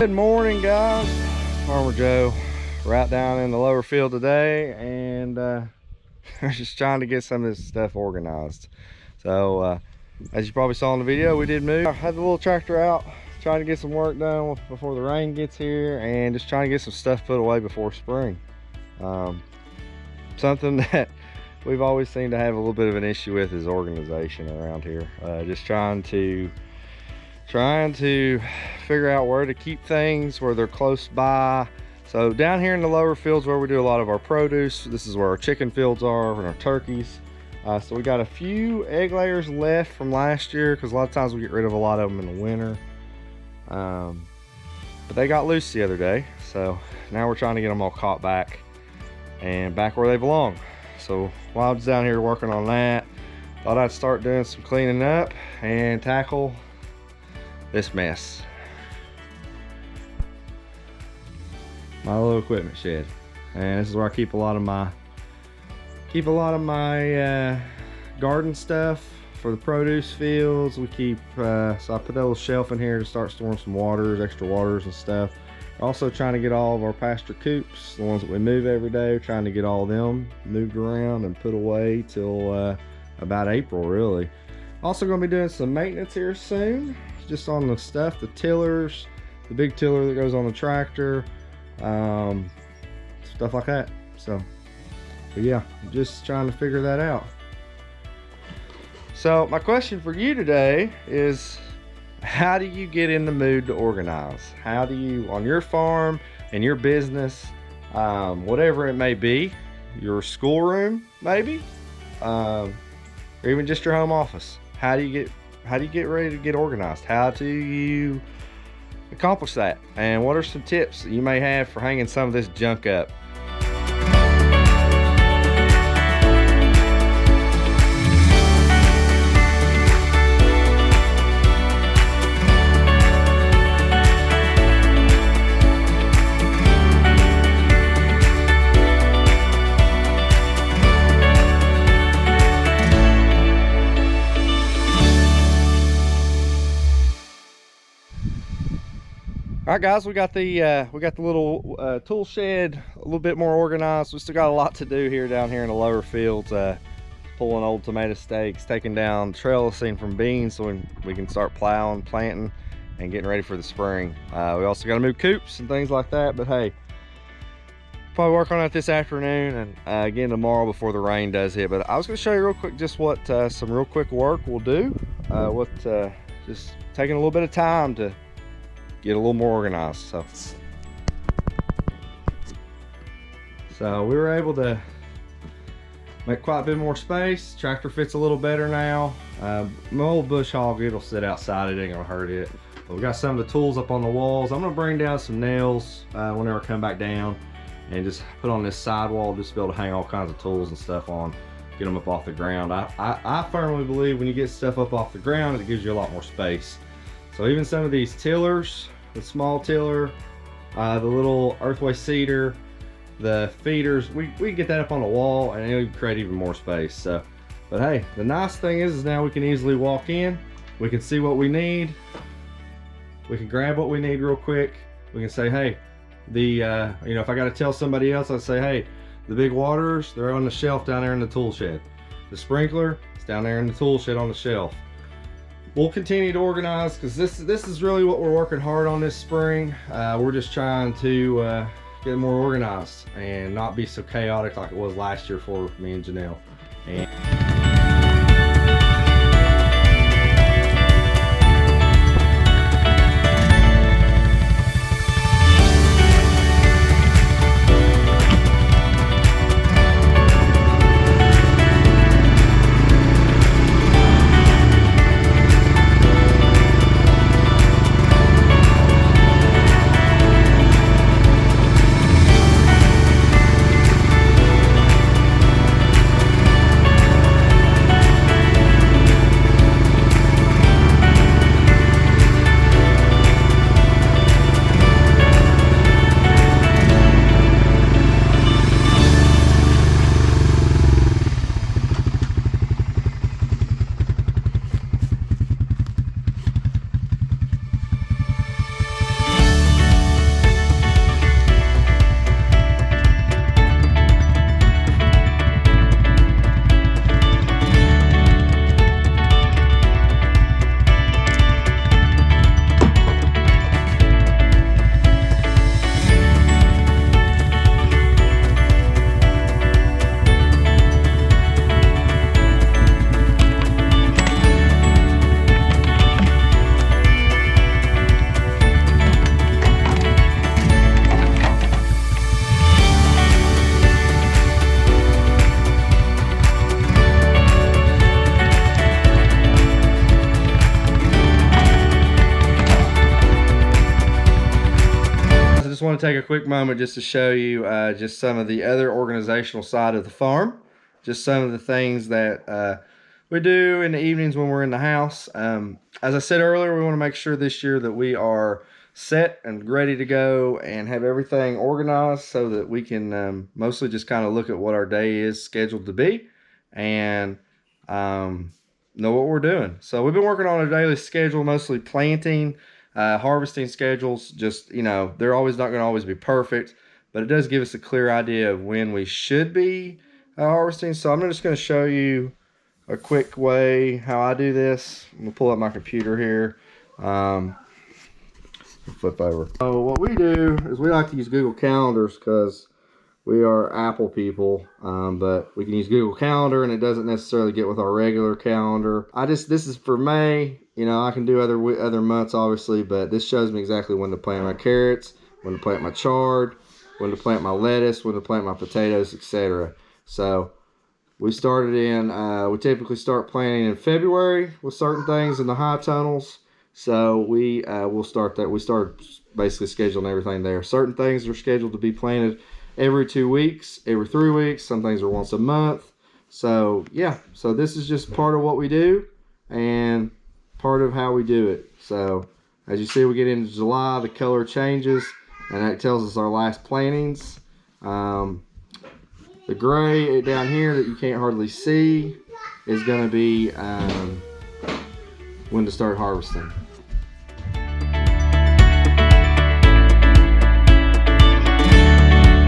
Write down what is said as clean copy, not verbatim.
Good morning, guys. Farmer Joe right down in the lower field today, and just trying to get some of this stuff organized. So as you probably saw in the video, we did move. I had the little tractor out trying to get some work done before the rain gets here, and just trying to get some stuff put away before spring. Something that we've always seemed to have a little bit of an issue with is organization around here. Just trying to figure out where to keep things, where they're close by. So down here in the lower fields where we do a lot of our produce, this is where our chicken fields are and our turkeys. So we got a few egg layers left from last year, because a lot of times we get rid of a lot of them in the winter. But they got loose the other day, so now we're trying to get them all caught back and back where they belong. So while I was down here working on that, thought I'd start doing some cleaning up and tackle this mess. My little equipment shed, and this is where I keep a lot of my garden stuff for the produce fields. We keep so I put that little shelf in here to start storing some waters, extra waters and stuff. We're also trying to get all of our pasture coops, the ones that we move every day, we're trying to get all of them moved around and put away till about April, really. Also going to be doing some maintenance here soon, just on the stuff, the tillers, the big tiller that goes on the tractor, stuff like that. So but yeah, just trying to figure that out. So my question for you today is, how do you get in the mood to organize? How do you, on your farm and your business, whatever it may be, your schoolroom maybe, or even just your home office, how do you get ready to get organized? How do you accomplish that? And what are some tips that you may have for hanging some of this junk up? All right, guys, we got the little tool shed a little bit more organized. We still got a lot to do here down here in the lower fields, pulling old tomato stakes, taking down trellising from beans so we can start plowing, planting, and getting ready for the spring. We also got to move coops and things like that, but hey, probably work on it this afternoon and again tomorrow before the rain does hit. But I was going to show you real quick just what some real quick work will do, just taking a little bit of time to get a little more organized. So we were able to make quite a bit more space. Tractor fits a little better now. My old bush hog, it'll sit outside, it ain't gonna hurt it. But we got some of the tools up on the walls. I'm gonna bring down some nails whenever I come back down, and just put on this sidewall, just to be able to hang all kinds of tools and stuff on, get them up off the ground. I firmly believe when you get stuff up off the ground, it gives you a lot more space. So even some of these tillers, the small tiller, the little earthway seeder, the feeders, we can get that up on the wall and it'll create even more space. So, but hey, the nice thing is now we can easily walk in, we can see what we need, we can grab what we need real quick. We can say, hey, if I got to tell somebody else, I'd say, hey, the big waters, they're on the shelf down there in the tool shed. The sprinkler, it's down there in the tool shed on the shelf. We'll continue to organize, because this is really what we're working hard on this spring. We're just trying to get more organized and not be so chaotic like it was last year for me and Janelle. I just want to take a quick moment just to show you just some of the other organizational side of the farm. Just some of the things that we do in the evenings when we're in the house. As I said earlier, we want to make sure this year that we are set and ready to go and have everything organized so that we can mostly just kind of look at what our day is scheduled to be and know what we're doing. So we've been working on a daily schedule, mostly planting, harvesting schedules. Just, you know, they're always not going to always be perfect, but it does give us a clear idea of when we should be harvesting. So I'm just going to show you a quick way how I do this. I'm gonna pull up my computer here. Flip over. So what we do is we like to use Google Calendars because we are Apple people, but we can use Google Calendar and it doesn't necessarily get with our regular calendar. This is for May. You know, I can do other months obviously, but this shows me exactly when to plant my carrots, when to plant my chard, when to plant my lettuce, when to plant my potatoes, etc. So we typically start planting in February with certain things in the high tunnels. So we'll start that. We start basically scheduling everything there. Certain things are scheduled to be planted every 2 weeks, every 3 weeks. Some things are once a month. So yeah, so this is just part of what we do and part of how we do it. So as you see, we get into July, the color changes, and that tells us our last plantings. The gray down here that you can't hardly see is going to be when to start harvesting.